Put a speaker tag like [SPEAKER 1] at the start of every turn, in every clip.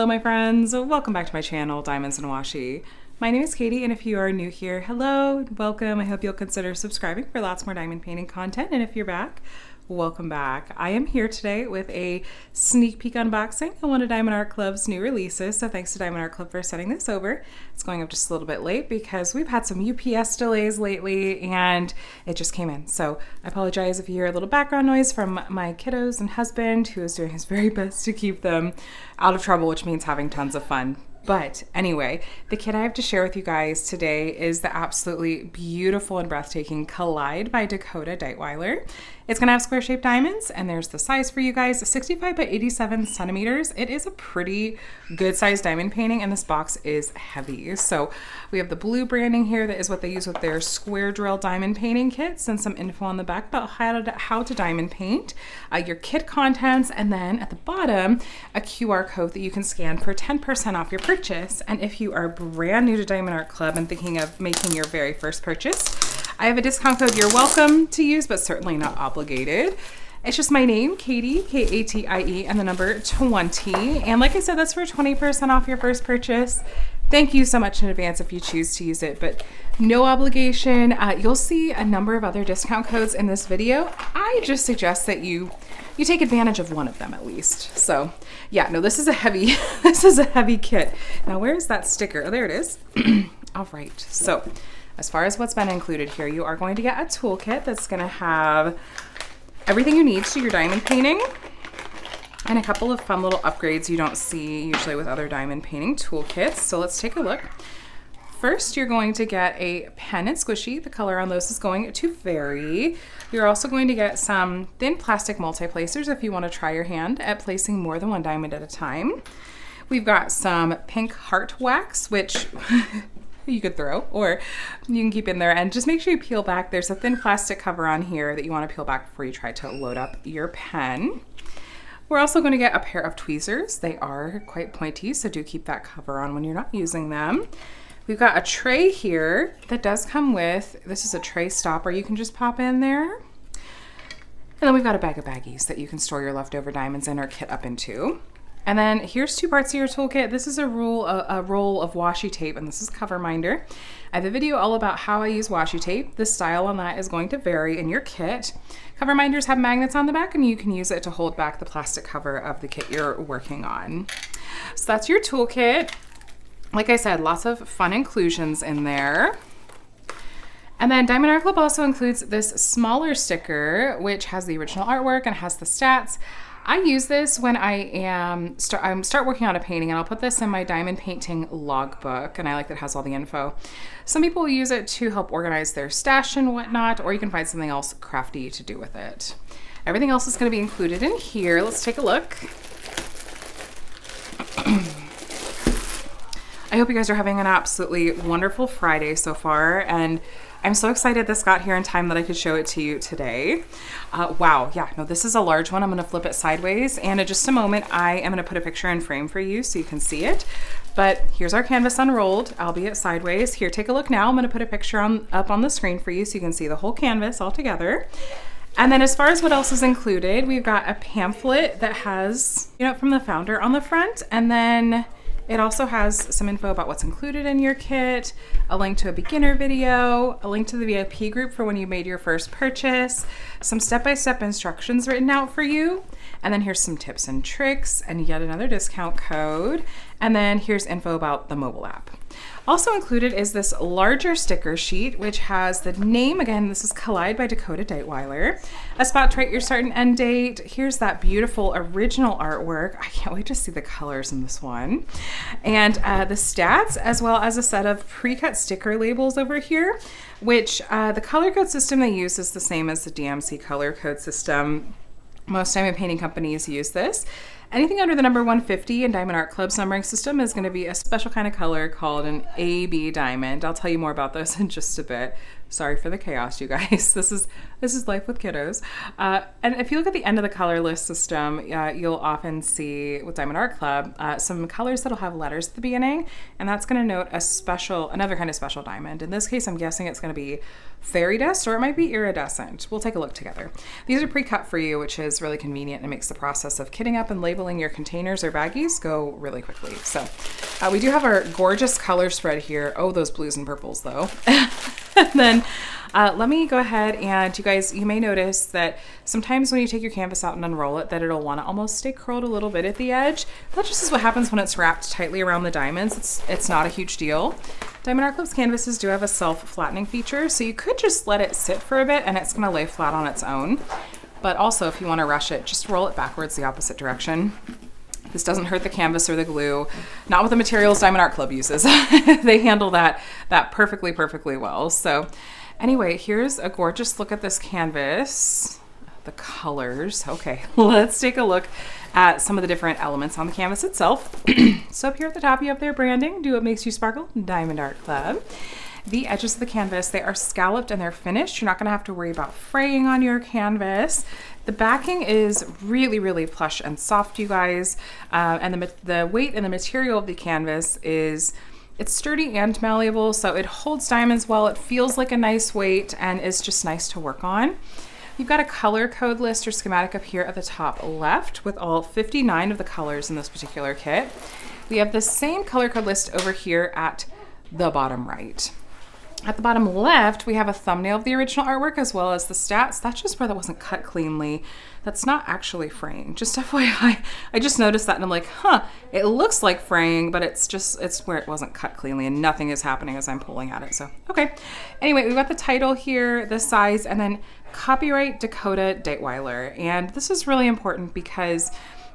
[SPEAKER 1] my friends, welcome back to my channel, Diamonds and Washi. My name is Katie, and if you are new here, hello, welcome. I hope you'll consider subscribing for lots more diamond painting content, and if you're back, welcome back. I am here today with a sneak peek unboxing of one of Diamond Art Club's new releases, so thanks to Diamond Art Club for sending this over. It's going up just a little bit late because we've had some UPS delays lately and it just came in. So I apologize if you hear a little background noise from my kiddos and husband, who is doing his very best to keep them out of trouble, which means having tons of fun. But anyway, the kit I have to share with you guys today is the absolutely beautiful and breathtaking Collide by Dakota Daetwiler. It's gonna have square shaped diamonds, and there's the size for you guys, 65 by 87 centimeters. It is a pretty good sized diamond painting, and this box is heavy. So we have the blue branding here. That is what they use with their square drill diamond painting kits, and some info on the back about how to diamond paint, your kit contents, and then at the bottom, a QR code that you can scan for 10% off your purchase. And if you are brand new to Diamond Art Club and thinking of making your very first purchase, I have a discount code you're welcome to use, but certainly not obligated. It's just my name, Katie, K-A-T-I-E, and the number 20. And like I said, that's for 20% off your first purchase. Thank you so much in advance if you choose to use it, but no obligation. You'll see a number of other discount codes in this video. I just suggest that you take advantage of one of them at least. So yeah, no, this is a heavy, this is a heavy kit. Now, where's that sticker? Oh, there it is. All right, so as far as what's been included here, you are going to get a toolkit that's gonna have everything you need to your diamond painting and a couple of fun little upgrades you don't see usually with other diamond painting toolkits. So let's take a look. First, you're going to get a pen and squishy. The color on those is going to vary. You're also going to get some thin plastic multi-placers if you want to try your hand at placing more than one diamond at a time. We've got some pink heart wax, which you could throw or you can keep in there, and just make sure you peel back. There's a thin plastic cover on here that you want to peel back before you try to load up your pen. We're also going to get a pair of tweezers. They are quite pointy, so do keep that cover on when you're not using them. We've got a tray here that does come with, this is a tray stopper you can just pop in there. And then we've got a bag of baggies that you can store your leftover diamonds in or kit up into. And then here's two parts of your toolkit. This is a roll of washi tape, and this is cover minder. I have a video all about how I use washi tape. The style on that is going to vary in your kit. Cover minders have magnets on the back, and you can use it to hold back the plastic cover of the kit you're working on. So that's your toolkit. Like I said, lots of fun inclusions in there. And then Diamond Art Club also includes this smaller sticker, which has the original artwork and has the stats. I use this when I start working on a painting, and I'll put this in my diamond painting logbook, and I like that it has all the info. Some people use it to help organize their stash and whatnot, or you can find something else crafty to do with it. Everything else is going to be included in here. Let's take a look. I hope you guys are having an absolutely wonderful Friday so far, and I'm so excited this got here in time that I could show it to you today. Wow, yeah, no, this is a large one. I'm gonna flip it sideways, and in just a moment, I am gonna put a picture in frame for you so you can see it. But here's our canvas unrolled, albeit sideways. Here, take a look now. I'm gonna put a picture up on the screen for you so you can see the whole canvas all together. And then as far as what else is included, we've got a pamphlet that has, from the founder on the front, and then it also has some info about what's included in your kit, a link to a beginner video, a link to the VIP group for when you made your first purchase, some step-by-step instructions written out for you, and then here's some tips and tricks, and yet another discount code, and then here's info about the mobile app. Also included is this larger sticker sheet, which has the name, again, this is Collide by Dakota Daetwiler, a spot to write your start and end date. Here's that beautiful original artwork. I can't wait to see the colors in this one. And the stats, as well as a set of pre-cut sticker labels over here, which the color code system they use is the same as the DMC color code system. Most diamond painting companies use this. Anything under the number 150 in Diamond Art Club's numbering system is going to be a special kind of color called an AB diamond. I'll tell you more about those in just a bit. Sorry for the chaos, you guys. This is life with kiddos. And if you look at the end of the color list system, you'll often see with Diamond Art Club some colors that'll have letters at the beginning, and that's going to note another kind of special diamond. In this case, I'm guessing it's going to be fairy dust, or it might be iridescent. We'll take a look together. These are pre-cut for you, which is really convenient and makes the process of kitting up and labeling labeling your containers or baggies go really quickly. So we do have our gorgeous color spread here. Oh, those blues and purples though. And then let me go ahead, and you guys, you may notice that sometimes when you take your canvas out and unroll it, that it'll want to almost stay curled a little bit at the edge. That just is what happens when it's wrapped tightly around the diamonds. It's not a huge deal. Diamond Art Club's canvases do have a self-flattening feature, so you could just let it sit for a bit and it's going to lay flat on its own. But also, if you want to rush it, just roll it backwards the opposite direction. This doesn't hurt the canvas or the glue. Not with the materials Diamond Art Club uses. They handle that perfectly, perfectly well. So anyway, here's a gorgeous look at this canvas. The colors. Okay, let's take a look at some of the different elements on the canvas itself. So up here at the top, you have their branding. Do what makes you sparkle, Diamond Art Club. The edges of the canvas, they are scalloped and they're finished. You're not gonna have to worry about fraying on your canvas. The backing is really, really plush and soft, you guys. And the weight and the material of the canvas is, it's sturdy and malleable, so it holds diamonds well. It feels like a nice weight and is just nice to work on. You've got a color code list or schematic up here at the top left with all 59 of the colors in this particular kit. We have the same color code list over here at the bottom right. At the bottom left, we have a thumbnail of the original artwork as well as the stats. That's just where that wasn't cut cleanly. That's not actually fraying. Just FYI, I just noticed that and I'm like, huh, it looks like fraying, but it's where it wasn't cut cleanly and nothing is happening as I'm pulling at it. So, okay. Anyway, we've got the title here, the size, and then copyright Dakota Daetwiler. And this is really important because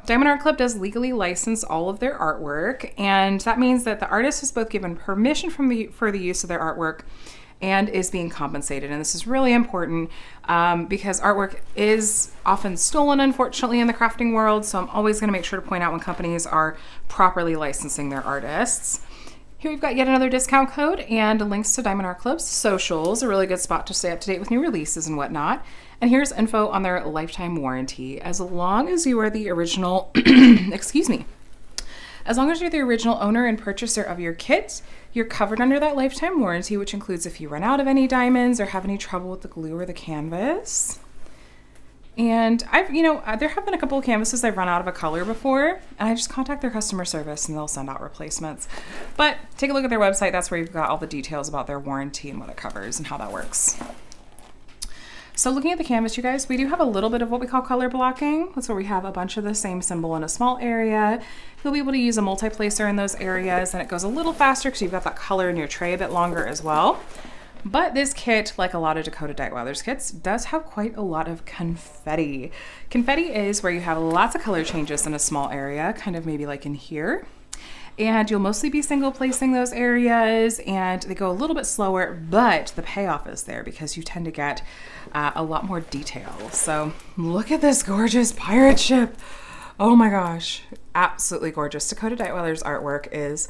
[SPEAKER 1] Diamond Art Club does legally license all of their artwork, and that means that the artist is both given permission for the use of their artwork and is being compensated. And this is really important because artwork is often stolen, unfortunately, in the crafting world. So I'm always going to make sure to point out when companies are properly licensing their artists. Here we've got yet another discount code and links to Diamond Art Club's socials, a really good spot to stay up to date with new releases and whatnot. And here's info on their lifetime warranty. As long as you are the original, excuse me, as long as you're the original owner and purchaser of your kit, you're covered under that lifetime warranty, which includes if you run out of any diamonds or have any trouble with the glue or the canvas. And there have been a couple of canvases I've run out of a color before, and I just contact their customer service and they'll send out replacements. But take a look at their website. That's where you've got all the details about their warranty and what it covers and how that works. So looking at the canvas, you guys, we do have a little bit of what we call color blocking. That's where we have a bunch of the same symbol in a small area. You'll be able to use a multi-placer in those areas, and it goes a little faster because you've got that color in your tray a bit longer as well. But this kit, like a lot of Dakota Daetwiler's kits, does have quite a lot of confetti. Confetti is where you have lots of color changes in a small area, kind of maybe like in here. And you'll mostly be single placing those areas, and they go a little bit slower, but the payoff is there because you tend to get a lot more detail. So look at this gorgeous pirate ship. Oh my gosh, absolutely gorgeous. Dakota Daetwiler's artwork is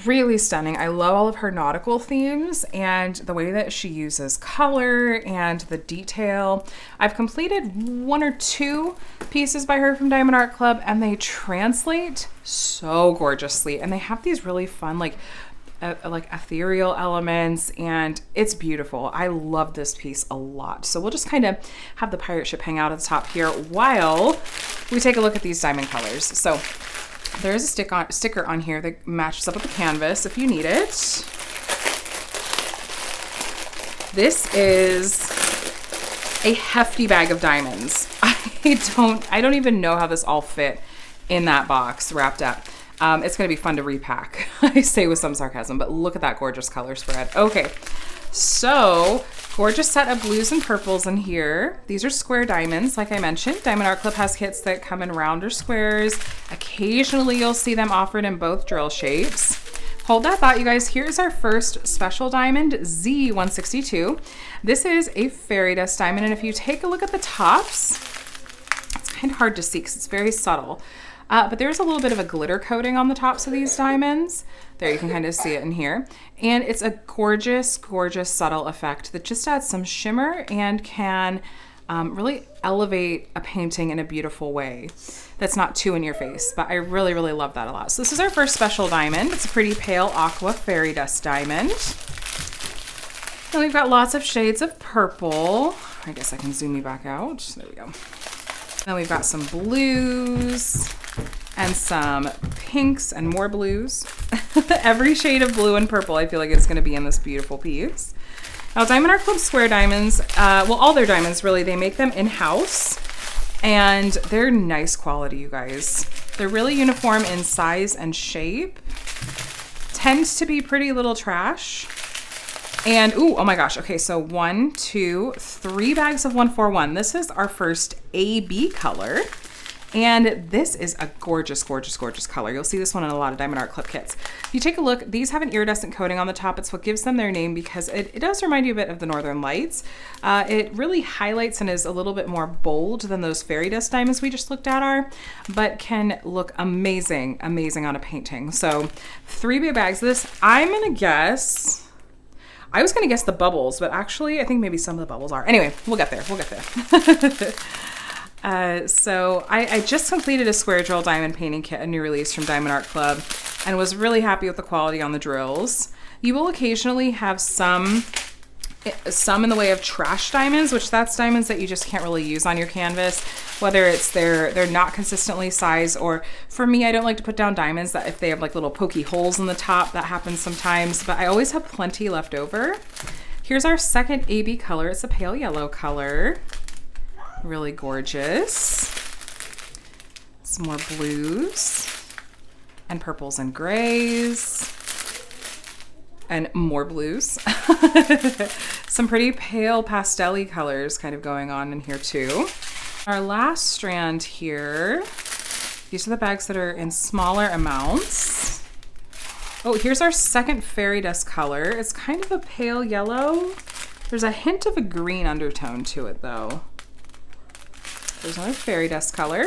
[SPEAKER 1] really stunning. I love all of her nautical themes and the way that she uses color and the detail. I've completed one or two pieces by her from Diamond Art Club, and they translate so gorgeously, and they have these really fun like ethereal elements, and it's beautiful. I love this piece a lot. So we'll just kind of have the pirate ship hang out at the top here while we take a look at these diamond colors. So there's a sticker on here that matches up with the canvas if you need it. This is a hefty bag of diamonds. I don't even know how this all fit in that box wrapped up. It's going to be fun to repack, I say with some sarcasm, but look at that gorgeous color spread. Okay, so gorgeous set of blues and purples in here. These are square diamonds, like I mentioned. Diamond Art Club has kits that come in round or squares. Occasionally you'll see them offered in both drill shapes. Hold that thought, you guys. Here's our first special diamond, Z162. This is a fairy dust diamond, and if you take a look at the tops, it's kind of hard to see because it's very subtle. But there's a little bit of a glitter coating on the tops of these diamonds. There, you can kind of see it in here. And it's a gorgeous, gorgeous subtle effect that just adds some shimmer and can really elevate a painting in a beautiful way that's not too in your face. But I really, really love that a lot. So this is our first special diamond. It's a pretty pale aqua fairy dust diamond. And we've got lots of shades of purple. I guess I can zoom you back out. There we go. Then we've got some blues. and some pinks and more blues. Every shade of blue and purple I feel like is going to be in this beautiful piece. Now Diamond Art Club square diamonds, well, all their diamonds really, they make them in-house, and they're nice quality, you guys. They're really uniform in size and shape. Tends to be pretty little trash. And, ooh, oh my gosh. Okay, so 1, 2, 3 bags of 141. This is our first AB color. And this is a gorgeous, gorgeous, gorgeous color. You'll see this one in a lot of Diamond Art Club kits. If you take a look, these have an iridescent coating on the top. It's what gives them their name because it does remind you a bit of the Northern Lights. It really highlights and is a little bit more bold than those fairy dust diamonds we just looked at are, but can look amazing, amazing on a painting. So 3 big bags of this. I'm gonna guess, I was gonna guess the bubbles, but actually I think maybe some of the bubbles are. Anyway, we'll get there, we'll get there. So I just completed a square drill diamond painting kit, a new release from Diamond Art Club, and was really happy with the quality on the drills. You will occasionally have some in the way of trash diamonds, which that's diamonds that you just can't really use on your canvas, whether it's they're not consistently sized, or for me, I don't like to put down diamonds that if they have like little pokey holes in the top, that happens sometimes, but I always have plenty left over. Here's our second AB color. It's a pale yellow color. Really gorgeous. Some more blues and purples and grays and more blues. Some pretty pale pastel-y colors kind of going on in here too. Our last strand here, these are the bags that are in smaller amounts. Oh, here's our second fairy dust color. It's kind of a pale yellow. There's a hint of a green undertone to it though. There's another fairy dust color.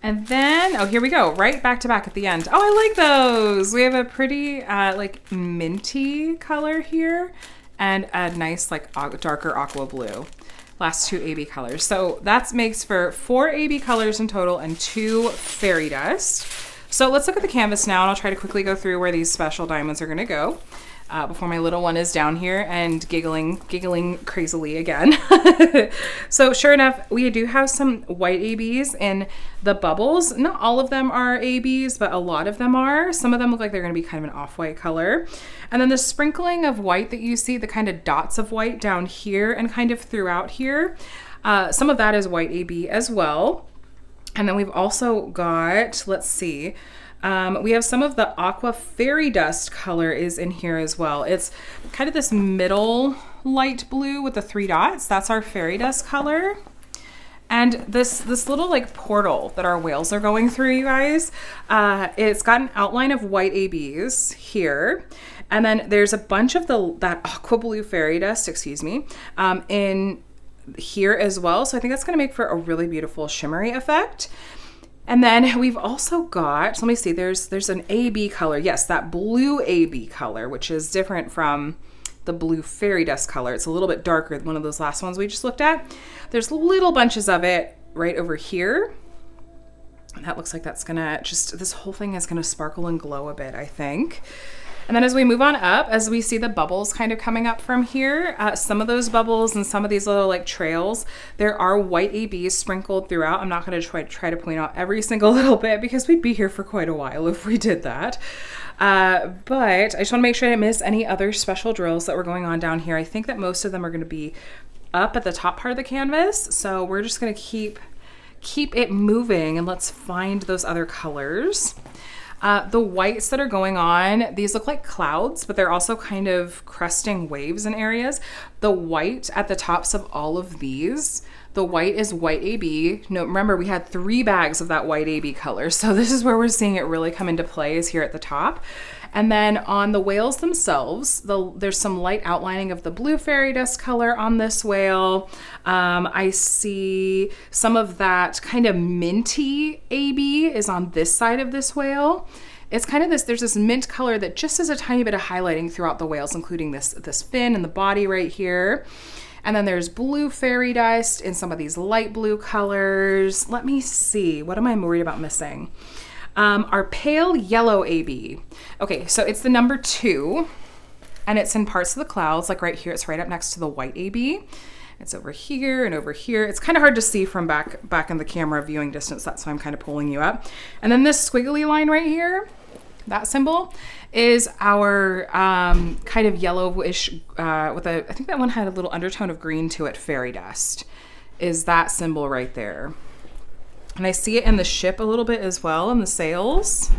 [SPEAKER 1] And then, oh, here we go, right back to back at the end. Oh, I like those. We have a pretty like minty color here and a nice like darker aqua blue. Last 2 AB colors. So that makes for 4 AB colors in total and 2 fairy dust. So let's look at the canvas now, and I'll try to quickly go through where these special diamonds are gonna go. Before my little one is down here and giggling crazily again. So sure enough, we do have some white ABs in the bubbles. Not all of them are ABs, but a lot of them are. Some of them look like they're gonna be kind of an off-white color. And then the sprinkling of white that you see, the kind of dots of white down here and kind of throughout here, some of that is white AB as well. And then we've also got, let's see, we have some of the aqua fairy dust color is in here as well. It's kind of this middle light blue with the 3 dots. That's our fairy dust color. And this little like portal that our whales are going through, you guys, it's got an outline of white ABs here. And then there's a bunch of that aqua blue fairy dust, excuse me, in here as well. So I think that's gonna make for a really beautiful shimmery effect. And then we've also got, so let me see, there's an AB color. Yes, that blue AB color, which is different from the blue fairy dust color. It's a little bit darker than one of those last ones we just looked at. There's little bunches of it right over here. And that looks like that's gonna this whole thing is gonna sparkle and glow a bit, I think. And then as we move on up, as we see the bubbles kind of coming up from here, some of those bubbles and some of these little like trails, there are white ABs sprinkled throughout. I'm not going to try to point out every single little bit because we'd be here for quite a while if we did that. But I just want to make sure I didn't miss any other special drills that were going on down here. I think that most of them are going to be up at the top part of the canvas. So we're just going to keep it moving and let's find those other colors. The whites that are going on, these look like clouds, but they're also kind of crusting waves in areas. The white at the tops of all of these, the white is white AB. No, remember we had 3 bags of that white AB color. So this is where we're seeing it really come into play, is here at the top. And then on the whales themselves, there's some light outlining of the blue fairy dust color on this whale. I see some of that kind of minty AB is on this side of this whale. It's kind of there's this mint color that just has a tiny bit of highlighting throughout the whales, including this fin and the body right here. And then there's blue fairy dust in some of these light blue colors. Let me see, what am I worried about missing? Our pale yellow AB. Okay, so it's the number 2 and it's in parts of the clouds, like right here, it's right up next to the white AB. It's over here and over here. It's kind of hard to see from back in the camera viewing distance. That's why I'm kind of pulling you up. And then this squiggly line right here, that symbol is our kind of yellowish with I think that one had a little undertone of green to it, fairy dust is that symbol right there. And I see it in the ship a little bit as well, in the sails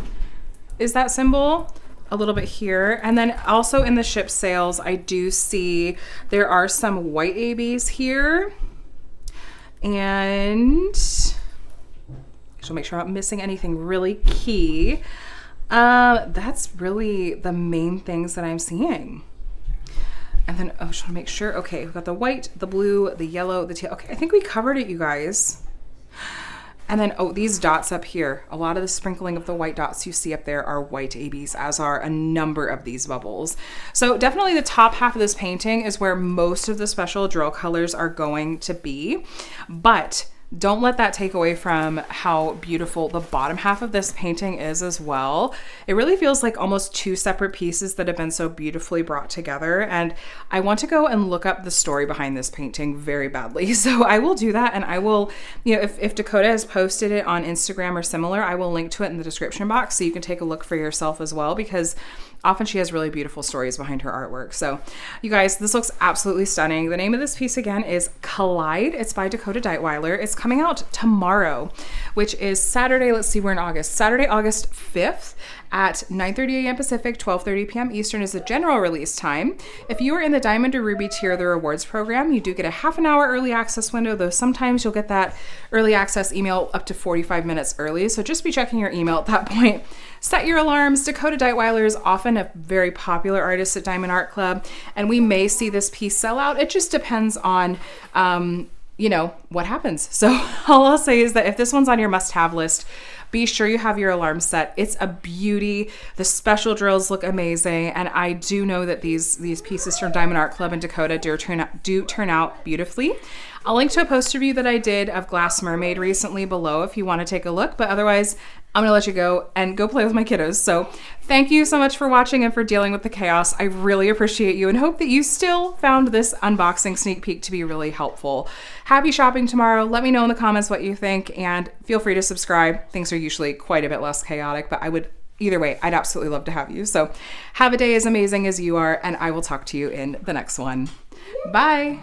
[SPEAKER 1] is that symbol a little bit here. And then also in the ship sails, I do see there are some white ABs here. And I'll make sure I'm not missing anything really key. That's really the main things that I'm seeing. And then I just want to make sure. Okay, we've got the white, the blue, the yellow, the teal. Okay, I think we covered it, you guys. And then, oh, these dots up here. A lot of the sprinkling of the white dots you see up there are white ABs, as are a number of these bubbles. So definitely the top half of this painting is where most of the special drill colors are going to be. But don't let that take away from how beautiful the bottom half of this painting is as well. It really feels like almost two separate pieces that have been so beautifully brought together. And I want to go and look up the story behind this painting very badly. So I will do that. And I will, you know, if Dakota has posted it on Instagram or similar, I will link to it in the description box so you can take a look for yourself as well, because often she has really beautiful stories behind her artwork. So you guys, this looks absolutely stunning. The name of this piece again is Collide. It's by Dakota Daetwiler. It's coming out tomorrow, which is Saturday. Let's see, we're in August. Saturday, August 5th at 9:30 a.m. Pacific, 12:30 p.m. Eastern is the general release time. If you are in the Diamond or Ruby tier of the rewards program, you do get a half an hour early access window, though sometimes you'll get that early access email up to 45 minutes early. So just be checking your email at that point. Set your alarms. Dakota Daetwiler is often a very popular artist at Diamond Art Club, and we may see this piece sell out. It just depends on, you know, what happens. So all I'll say is that if this one's on your must-have list, be sure you have your alarm set. It's a beauty. The special drills look amazing, and I do know that these pieces from Diamond Art Club and Dakota do turn out beautifully. I'll link to a post review that I did of Glass Mermaid recently below if you want to take a look, but otherwise I'm gonna let you go and go play with my kiddos. So thank you so much for watching and for dealing with the chaos. I really appreciate you and hope that you still found this unboxing sneak peek to be really helpful. Happy shopping tomorrow. Let me know in the comments what you think, and feel free to subscribe. Things are usually quite a bit less chaotic, but either way, I'd absolutely love to have you. So have a day as amazing as you are, and I will talk to you in the next one. Bye.